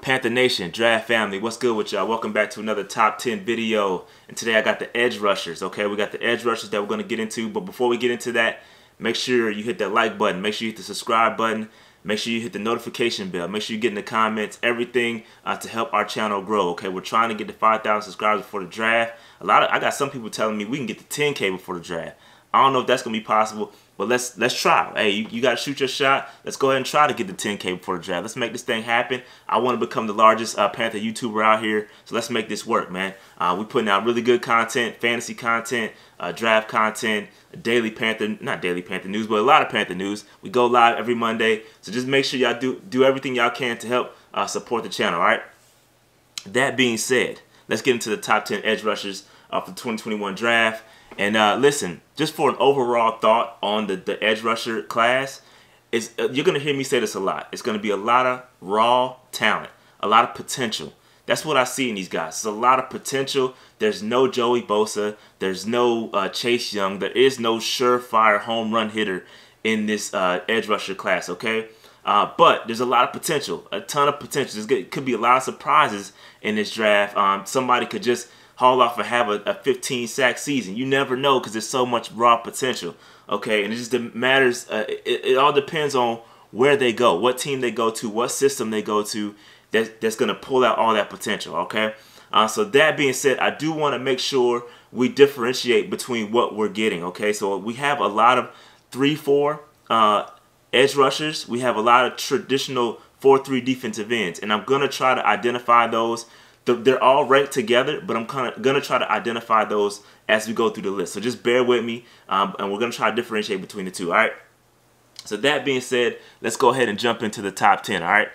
Panther Nation, Draft Family, what's good with y'all? Welcome back to another top 10 video. And today I got the edge rushers, okay? We got the edge rushers that we're going to get into. But before we get into that, make sure you hit that like button. Make sure you hit the subscribe button. Make sure you hit the notification bell. Make sure you get in the comments, everything to help our channel grow, okay? We're trying to get to 5,000 subscribers before the draft. I got some people telling me we can get to 10K before the draft. I don't know if that's going to be possible, but let's try. Hey, you got to shoot your shot. Let's go ahead and try to get to 10K before the draft. Let's make this thing happen. I want to become the largest Panther YouTuber out here, so let's make this work, man. We're putting out really good content, fantasy content, draft content, daily Panther, not daily Panther news, but a lot of Panther news. We go live every Monday, so just make sure y'all do everything y'all can to help support the channel, all right? That being said, let's get into the top 10 edge rushers for the 2021 draft. And listen, just for an overall thought on the edge rusher class, you're going to hear me say this a lot. It's going to be a lot of raw talent, a lot of potential. That's what I see in these guys. It's a lot of potential. There's no Joey Bosa. There's no Chase Young. There is no surefire home run hitter in this edge rusher class, okay? But there's a lot of potential, a ton of potential. There could be a lot of surprises in this draft. Somebody could just haul off and have a 15 sack season. You never know because there's so much raw potential, okay? And it just matters. It all depends on where they go, what team they go to, what system they go to. That's going to pull out all that potential, okay? So that being said, I do want to make sure we differentiate between what we're getting, okay? So we have a lot of 3-4 edge rushers. We have a lot of traditional 4-3 defensive ends, and I'm going to try to identify those. They're all ranked together, but I'm kind of going to try to identify those as we go through the list. So just bear with me, and we're going to try to differentiate between the two, all right? So that being said, let's go ahead and jump into the top 10, all right?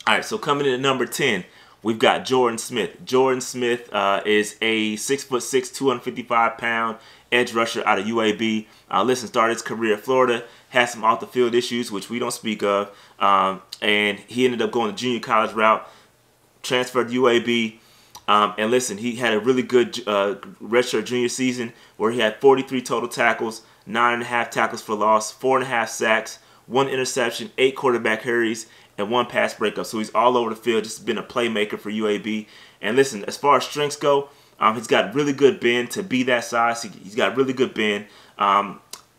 All right, so coming in at number 10, we've got Jordan Smith. Jordan Smith is a 6'6", 255-pound edge rusher out of UAB. Listen, started his career at Florida, had some off-the-field issues, which we don't speak of, and he ended up going the junior college route, transferred to UAB, and listen, he had a really good redshirt junior season where he had 43 total tackles, 9.5 tackles for loss, 4.5 sacks, 1 interception, 8 quarterback hurries, and 1 pass breakup. So he's all over the field, just been a playmaker for UAB. And listen, as far as strengths go, he's got really good bend to be that size. He's got really good bend.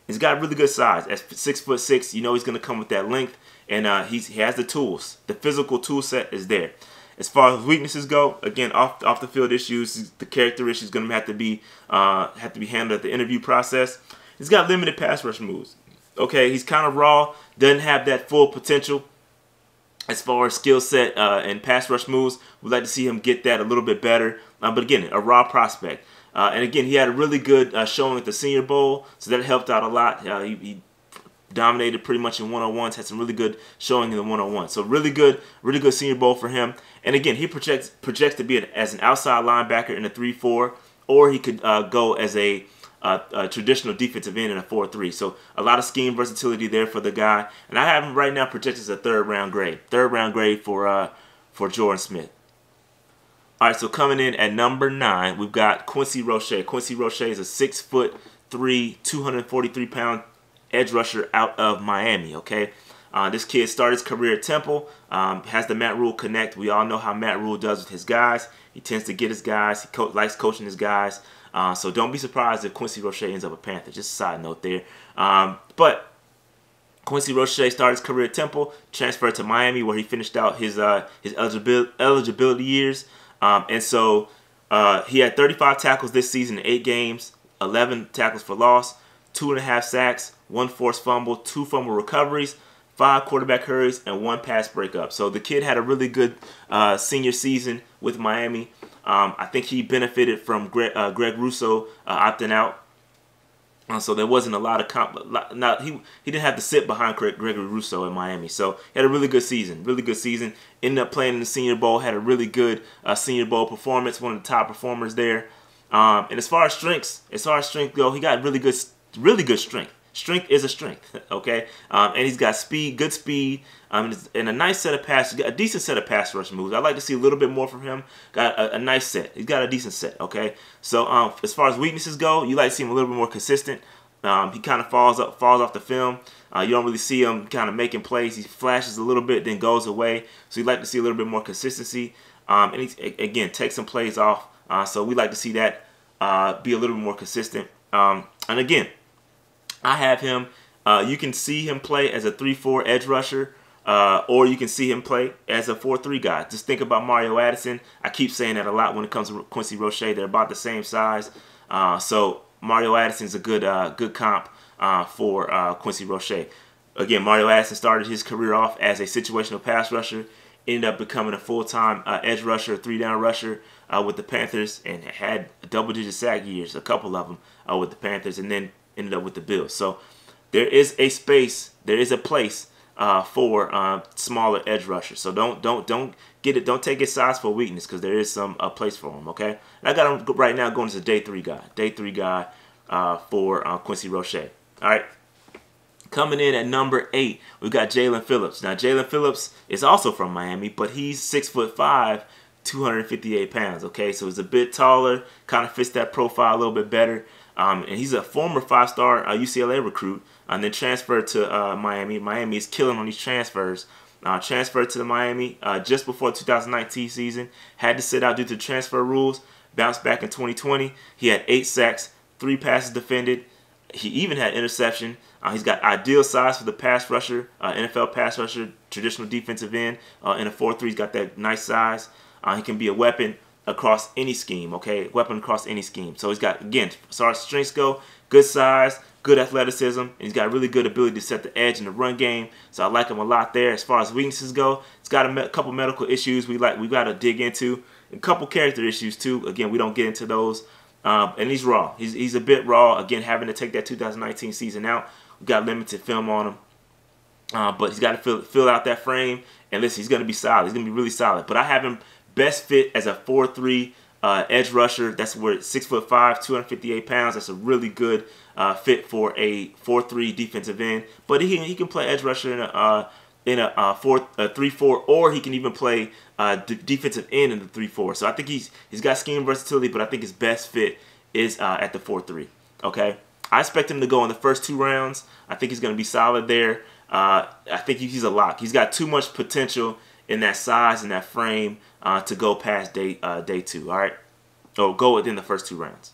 He's got really good size. At 6'6", you know he's going to come with that length, and he has the tools. The physical tool set is there. As far as weaknesses go, again, off the field issues, the character issues going to have to be handled at the interview process. He's got limited pass rush moves. Okay, he's kind of raw, doesn't have that full potential as far as skill set and pass rush moves. We'd like to see him get that a little bit better. But again, a raw prospect. And again, he had a really good showing at the Senior Bowl, so that helped out a lot. He dominated pretty much in one-on-ones, had some really good showing in the one-on-one. So really good Senior Bowl for him. And again, he projects to be as an outside linebacker in a 3-4, or he could go as a traditional defensive end in a 4-3. So a lot of scheme versatility there for the guy. And I have him right now projected as a third-round grade. Third-round grade for Jordan Smith. All right, so coming in at number 9, we've got Quentin Roche. Quentin Roche is a 6'3", 243-pound edge rusher out of Miami, okay? This kid started his career at Temple, has the Matt Rule connect. We all know how Matt Rule does with his guys. He tends to get his guys. He likes coaching his guys. So don't be surprised if Quentin Roche ends up a Panther. Just a side note there. But Quentin Roche started his career at Temple, transferred to Miami where he finished out his eligibility years. And so he had 35 tackles this season in 8 games, 11 tackles for loss, 2.5 sacks, 1 forced fumble, 2 fumble recoveries, 5 quarterback hurries, and 1 pass breakup. So the kid had a really good senior season with Miami. I think he benefited from Greg Russo opting out. So there wasn't a lot of he didn't have to sit behind Gregory Russo in Miami. So he had a really good season, Ended up playing in the Senior Bowl, had a really good Senior Bowl performance, one of the top performers there. And as far as strength go, he got really good strength. Strength is a strength, okay? And he's got speed, good speed, and a nice set of passes, a decent set of pass rush moves. I'd like to see a little bit more from him. Got a nice set. He's got a decent set, okay? So as far as weaknesses go, you like to see him a little bit more consistent. He kind of falls off the film. You don't really see him kind of making plays. He flashes a little bit, then goes away. So you'd like to see a little bit more consistency. And he, again, takes some plays off. So we like to see that be a little bit more consistent. And again, I have him. You can see him play as a 3-4 edge rusher. Or you can see him play as a 4-3 guy. Just think about Mario Addison. I keep saying that a lot when it comes to Quincy Roche. They're about the same size. So Mario Addison's a good comp for Quincy Roche. Again, Mario Addison started his career off as a situational pass rusher, ended up becoming a full-time edge rusher, 3-down rusher with the Panthers, and had double-digit sack years, a couple of them with the Panthers, and then ended up with the Bills. So there is a space, there is a place for smaller edge rushers. So don't get it. Don't take his size for weakness, because there is some place for him. Okay, and I got him right now going as a day 3 guy. Day 3 guy for Quincy Roche. All right. Coming in at number 8, we've got Jalen Phillips. Now Jalen Phillips is also from Miami, but he's 6'5", 258 pounds. Okay, so he's a bit taller, kind of fits that profile a little bit better. And he's a former 5-star UCLA recruit, and then transferred to Miami. Miami is killing on these transfers. Transferred to the Miami just before the 2019 season. Had to sit out due to transfer rules. Bounced back in 2020. He had 8 sacks, 3 passes defended. He even had interception. He's got ideal size for the pass rusher, NFL pass rusher, traditional defensive end. In a 4-3, he's got that nice size. He can be a weapon across any scheme, okay? Weapon across any scheme. So he's got, again, as far as strengths go, good size, good athleticism, and he's got really good ability to set the edge in the run game. So I like him a lot there. As far as weaknesses go, he's got a couple medical issues we got to dig into. A couple character issues too. Again, we don't get into those. And he's raw. He's a bit raw. Again, having to take that 2019 season out. We've got limited film on him. But he's got to fill out that frame. And listen, he's going to be solid. He's going to be really solid. But I have him best fit as a 4-3 edge rusher. That's where 6'5", 258 pounds. That's a really good fit for a 4-3 defensive end. But he can play edge rusher in a 3-4, or he can even play defensive end in the 3-4. So I think he's got scheme versatility, but I think his best fit is at the 4-3. Okay, I expect him to go in the first 2 rounds. I think he's going to be solid there. I think he's a lock. He's got too much potential in that size and that frame to go past day 2. All right, or go within the first 2 rounds.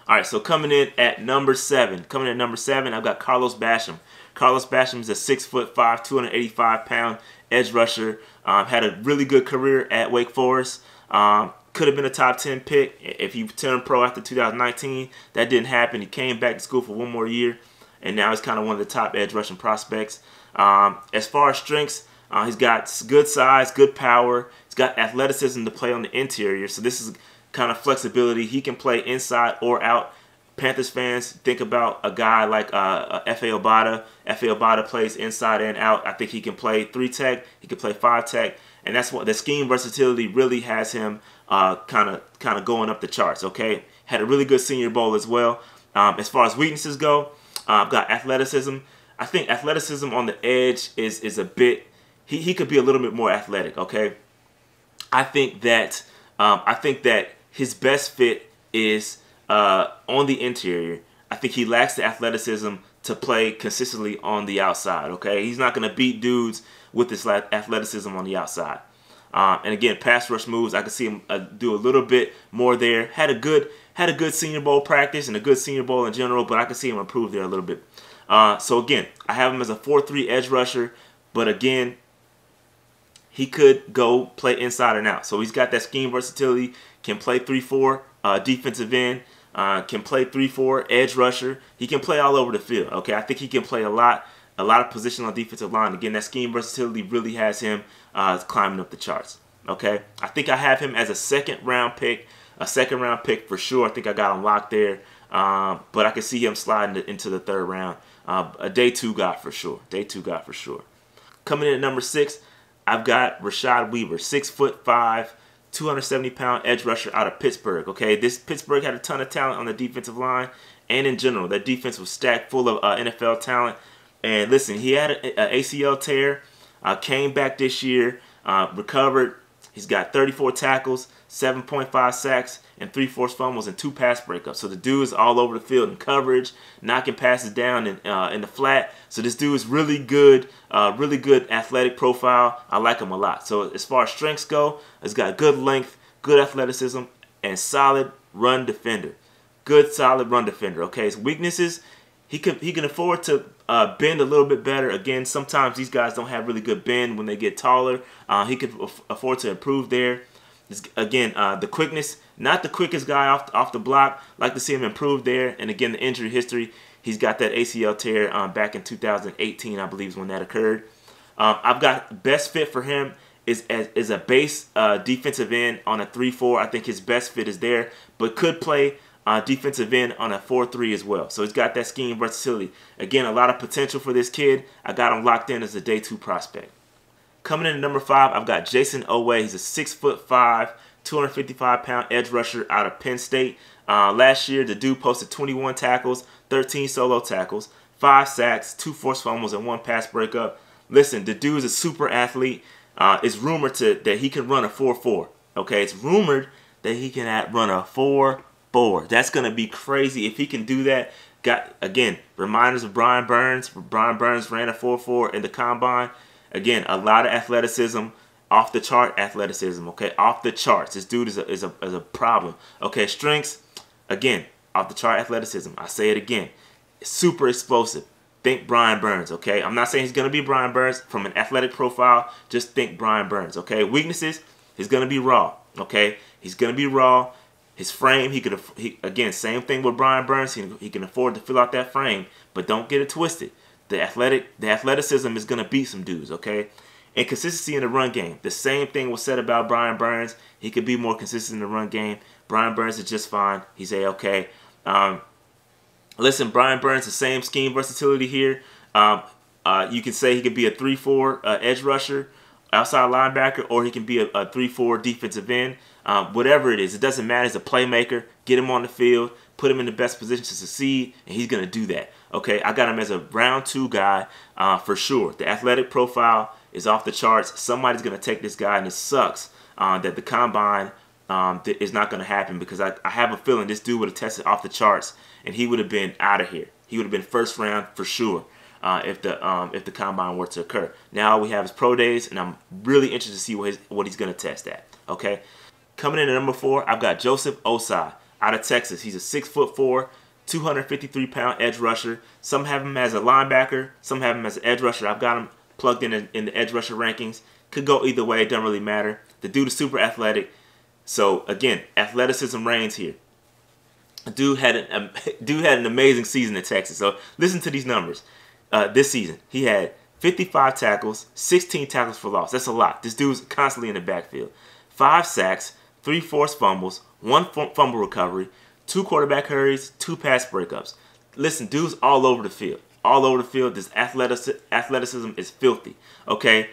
All right, so coming in at number 7. I've got Carlos Basham. Carlos Basham is a 6'5", 285-pound edge rusher. Had a really good career at Wake Forest. Could have been a top 10 pick if he turned pro after 2019. That didn't happen. He came back to school for 1 more year, and now he's kind of one of the top edge rushing prospects. As far as strengths, he's got good size, good power. He's got athleticism to play on the interior. So this is kind of flexibility. He can play inside or out. Panthers fans, think about a guy like F.A. Obata. F.A. Obata plays inside and out. I think he can play 3-tech. He can play 5-tech. And that's what the scheme versatility really has him kind of going up the charts, okay? Had a really good Senior Bowl as well. As far as weaknesses go, I've got athleticism. I think athleticism on the edge is a bit, he could be a little bit more athletic, okay? I think that his best fit is on the interior. I think he lacks the athleticism to play consistently on the outside, okay? He's not going to beat dudes with his athleticism on the outside. And again, pass rush moves, I can see him do a little bit more there. Had a good Senior Bowl practice and a good Senior Bowl in general, but I can see him improve there a little bit. So again, I have him as a 4-3 edge rusher, but again, he could go play inside and out. So he's got that scheme versatility, can play 3-4 defensive end, can play 3-4 edge rusher. He can play all over the field, okay? I think he can play a lot of position on defensive line. Again, that scheme versatility really has him climbing up the charts, okay? I think I have him as a second-round pick for sure. I think I got him locked there, but I can see him sliding into the 3rd round. A day 2 guy for sure. Coming in at number 6, I've got Rashod Weaver, 6'5", 270-pound edge rusher out of Pittsburgh. Okay, Pittsburgh had a ton of talent on the defensive line, and in general, that defense was stacked full of NFL talent. And listen, he had an ACL tear, came back this year, recovered. He's got 34 tackles, 7.5 sacks, and 3 forced fumbles and 2 pass breakups. So the dude is all over the field in coverage, knocking passes down in the flat. So this dude is really good athletic profile. I like him a lot. So as far as strengths go, he's got good length, good athleticism, and solid run defender. Good, solid run defender. Okay, his weaknesses, he can afford to bend a little bit better. Again, sometimes these guys don't have really good bend when they get taller. He could afford to improve there. Again, the quickness, not the quickest guy off the block. Like to see him improve there. And again, the injury history, he's got that ACL tear back in 2018, I believe, is when that occurred. I've got best fit for him is a base defensive end on a 3-4. I think his best fit is there, but could play defensive end on a 4-3 as well. So he's got that scheme versatility. Again, a lot of potential for this kid. I got him locked in as a day 2 prospect. Coming in at number 5, I've got Jason Ohay. He's a 6'5", 255-pound edge rusher out of Penn State. Last year, the dude posted 21 tackles, 13 solo tackles, 5 sacks, 2 forced fumbles, and 1 pass breakup. Listen, the dude is a super athlete. It's rumored that he can run a 4-4. Okay, it's rumored that he can run a 4-4. That's going to be crazy if he can do that. Got, again, reminders of Brian Burns. Brian Burns ran a 4-4 in the combine. Again, a lot of athleticism, off the chart athleticism. Okay, off the charts. This dude is a problem. Okay, strengths, again, off the chart athleticism. I say it again, super explosive. Think Brian Burns. Okay, I'm not saying he's gonna be Brian Burns from an athletic profile. Just think Brian Burns. Okay, weaknesses, he's gonna be raw. Okay, he's gonna be raw. His frame, again, same thing with Brian Burns. He can afford to fill out that frame, but don't get it twisted. The athleticism is going to beat some dudes, okay? And consistency in the run game. The same thing was said about Brian Burns. He could be more consistent in the run game. Brian Burns is just fine. He's A-okay. Listen, Brian Burns, the same scheme versatility here. You can say he could be a 3-4 edge rusher, outside linebacker, or he can be a 3-4 defensive end. Whatever it is, it doesn't matter. He's a playmaker. Get him on the field. Put him in the best position to succeed, and he's going to do that. Okay, I got him as a round 2 guy for sure. The athletic profile is off the charts. Somebody's going to take this guy, and it sucks that the combine is not going to happen, because I have a feeling this dude would have tested off the charts, and he would have been out of here. He would have been first round for sure if the combine were to occur. Now all we have is pro days, and I'm really interested to see what he's going to test at. Okay, coming in at number 4, I've got Josephosad out of Texas. He's a 6'4", 253-pound edge rusher. Some have him as a linebacker. Some have him as an edge rusher. I've got him plugged in the edge rusher rankings. Could go either way. It doesn't really matter. The dude is super athletic. So, again, athleticism reigns here. Dude had an amazing season in Texas. So, listen to these numbers. This season, he had 55 tackles, 16 tackles for loss. That's a lot. This dude's constantly in the backfield. 5 sacks, 3 forced fumbles, 1 fumble recovery, 2 quarterback hurries, 2 pass breakups. Listen, dude's all over the field. All over the field. This athleticism is filthy. Okay,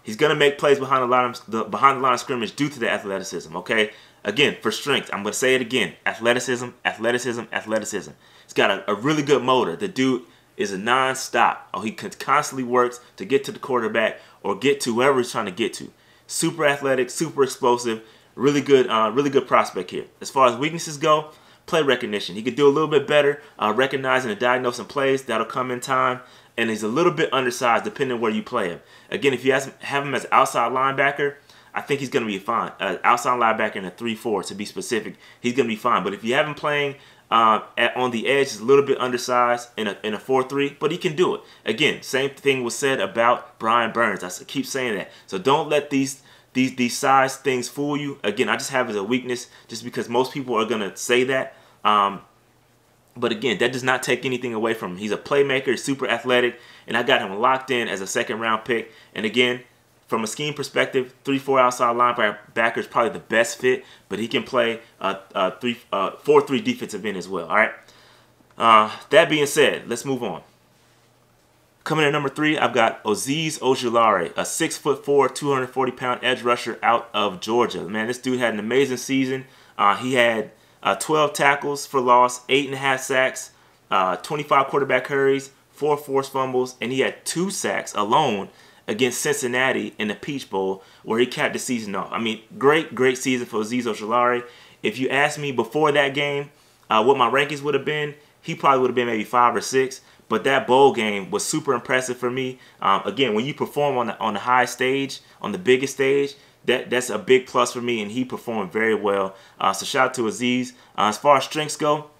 he's gonna make plays behind the line of scrimmage due to the athleticism. Okay, again, for strength, I'm gonna say it again: athleticism, athleticism, athleticism. He's got a really good motor. The dude is a non-stop. He constantly works to get to the quarterback or get to wherever he's trying to get to. Super athletic, super explosive. Really good prospect here. As far as weaknesses go, play recognition. He could do a little bit better recognizing and diagnosing plays. That'll come in time. And he's a little bit undersized depending on where you play him. Again, if you have him as an outside linebacker, I think he's going to be fine. Outside linebacker in a 3-4 to be specific, he's going to be fine. But if you have him playing on the edge, he's a little bit undersized in a 4-3, but he can do it. Again, same thing was said about Brian Burns. I keep saying that. So don't let these size things fool you. Again, I just have it as a weakness just because most people are going to say that. But again, that does not take anything away from him. He's a playmaker, super athletic, and I got him locked in as a 2nd-round pick. And again, from a scheme perspective, 3-4 outside linebacker is probably the best fit, but he can play 4-3 defensive end as well. All right. That being said, let's move on. Coming in at number 3, I've got Azeez, a 6'4", 240-pound edge rusher out of Georgia. Man, this dude had an amazing season. He had 12 tackles for loss, 8.5 sacks, 25 quarterback hurries, 4 forced fumbles, and he had 2 sacks alone against Cincinnati in the Peach Bowl, where he capped the season off. I mean, great season for Azeez. If you asked me before that game what my rankings would have been, he probably would have been maybe 5 or 6. But that bowl game was super impressive for me. Again, when you perform on the high stage, on the biggest stage, that's a big plus for me, and he performed very well. So shout out to Azeez. As far as strengths go,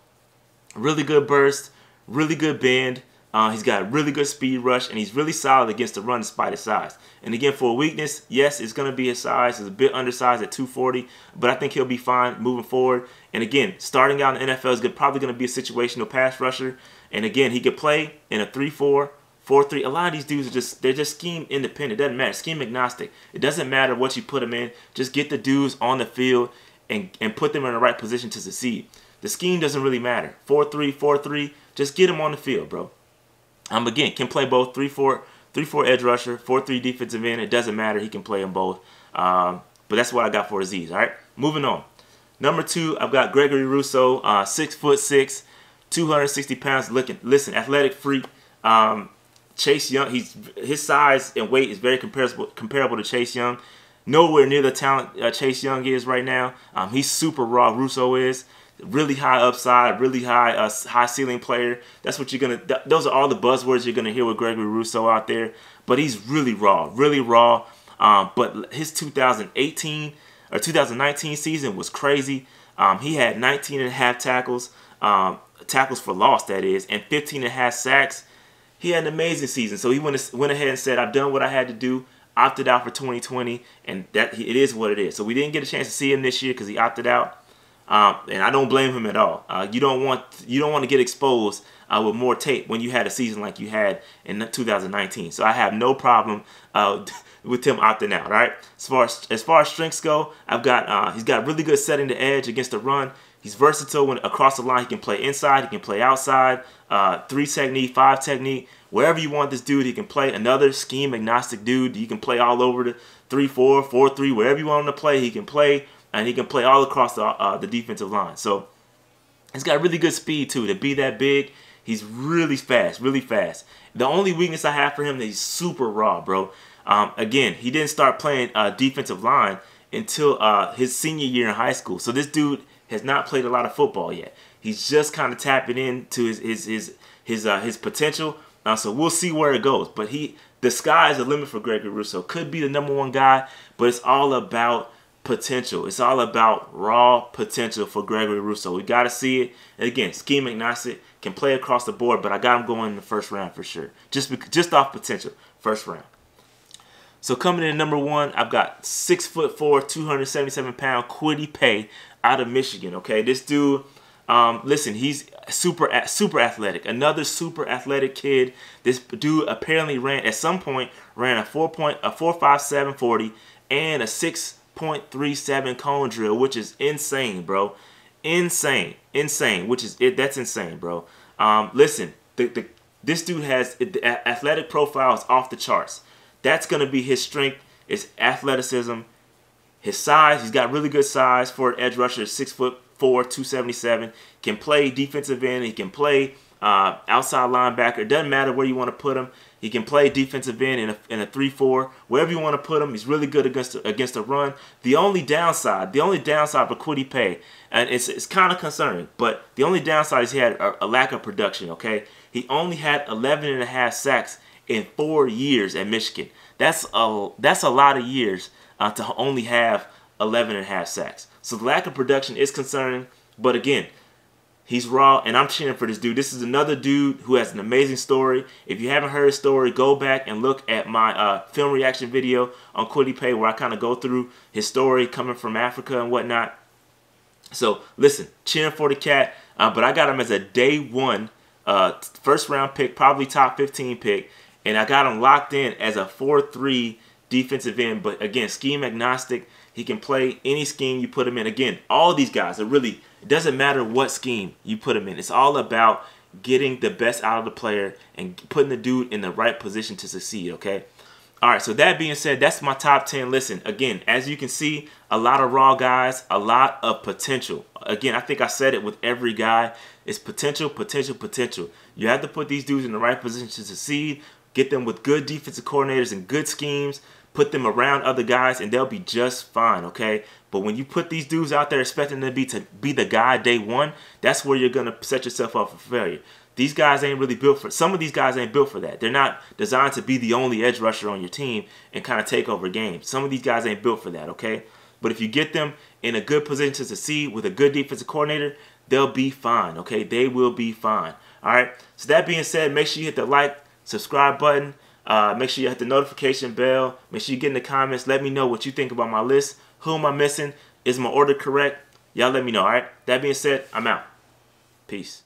really good burst, really good bend. He's got really good speed rush, and he's really solid against the run despite his size. And again, for a weakness, yes, it's going to be his size. He's a bit undersized at 240, but I think he'll be fine moving forward. And again, starting out in the NFL is probably going to be a situational pass rusher. And again, he could play in a 3-4, 4-3. A lot of these dudes they're just scheme independent. It doesn't matter. Scheme agnostic. It doesn't matter what you put them in. Just get the dudes on the field and put them in the right position to succeed. The scheme doesn't really matter. 4-3, 4-3. Just get them on the field, bro. Again, can play both 3-4 edge rusher, 4-3 defensive end. It doesn't matter. He can play them both. But that's what I got for Azeez. All right, moving on. Number 2, I've got Gregory Russo, 6'6", 260 pounds. Listen, athletic freak. Chase Young. His size and weight is very comparable to Chase Young. Nowhere near the talent Chase Young is right now. He's super raw. Russo is. Really high upside, really high ceiling player. That's what you're gonna. Those are all the buzzwords you're gonna hear with Gregory Russo out there. But he's really raw, really raw. But his 2018 or 2019 season was crazy. He had 19.5 tackles, tackles for loss, that is, and 15.5 sacks. He had an amazing season. So he went ahead and said, "I've done what I had to do." Opted out for 2020, and it is what it is. So we didn't get a chance to see him this year because he opted out. And I don't blame him at all. You don't want to get exposed with more tape when you had a season like you had in 2019. So I have no problem with him opting out. All right. As far as strengths go, he's got really good setting the edge against the run. He's versatile when across the line. He can play inside. He can play outside. 3 technique, 5 technique. Wherever you want this dude, he can play. Another scheme agnostic dude. He can play all over the 3-4, 4-3. Wherever you want him to play, he can play. And he can play all across the defensive line. So he's got really good speed, too. To be that big, he's really fast, really fast. The only weakness I have for him is he's super raw, bro. Again, he didn't start playing defensive line until his senior year in high school. So this dude has not played a lot of football yet. He's just kind of tapping into his potential. So we'll see where it goes. But the sky is the limit for Gregory Russo. Could be the #1 guy, but it's all about potential. It's all about raw potential for Gregory Russo. We got to see it. And again, scheme agnostic, can play across the board, but I got him going in the first round for sure. Just off potential, first round. So coming in at #1, I've got 6'4", 277-pound Kwity Paye out of Michigan. Okay, this dude, listen, he's super athletic. Another super athletic kid. This dude apparently at some point ran a 4.57 40 and a 6.37 cone drill, which is insane, bro. Insane. That's insane, bro. Listen, this dude has the athletic profile is off the charts. That's gonna be his strength. Is athleticism. His size, he's got really good size for an edge rusher. 6'4", 277. Can play defensive end. He can play outside linebacker. It doesn't matter where you want to put him. He can play defensive end in a 3-4, wherever you want to put him. He's really good against the run. The only downside for Kwity Paye, and it's kind of concerning, but the only downside is he had a lack of production. Okay, he only had 11.5 sacks in 4 years at Michigan. That's a lot of years to only have 11.5 sacks. So the lack of production is concerning, but again, he's raw, and I'm cheering for this dude. This is another dude who has an amazing story. If you haven't heard his story, go back and look at my film reaction video on Kwity Paye, where I kind of go through his story coming from Africa and whatnot. So listen, cheering for the cat, but I got him as a day 1 first round pick, probably top 15 pick, and I got him locked in as a 4-3 defensive end. But again, scheme agnostic. He can play any scheme you put him in. Again, all these guys are really, it doesn't matter what scheme you put him in. It's all about getting the best out of the player and putting the dude in the right position to succeed, okay? All right, so that being said, that's my top 10. Listen, again, as you can see, a lot of raw guys, a lot of potential. Again, I think I said it with every guy. It's potential, potential, potential. You have to put these dudes in the right position to succeed. Get them with good defensive coordinators and good schemes. Put them around other guys, and they'll be just fine, okay? But when you put these dudes out there expecting them to be the guy day one, that's where you're going to set yourself up for failure. These guys ain't really built for, some of these guys ain't built for that. They're not designed to be the only edge rusher on your team and kind of take over games. Some of these guys ain't built for that, okay? But if you get them in a good position to succeed with a good defensive coordinator, they'll be fine, okay? They will be fine, all right? So that being said, make sure you hit the like, subscribe button. Make sure you hit the notification bell. Make sure you get in the comments. Let me know what you think about my list. Who am I missing? Is my order correct? Y'all let me know, all right? That being said, I'm out. Peace.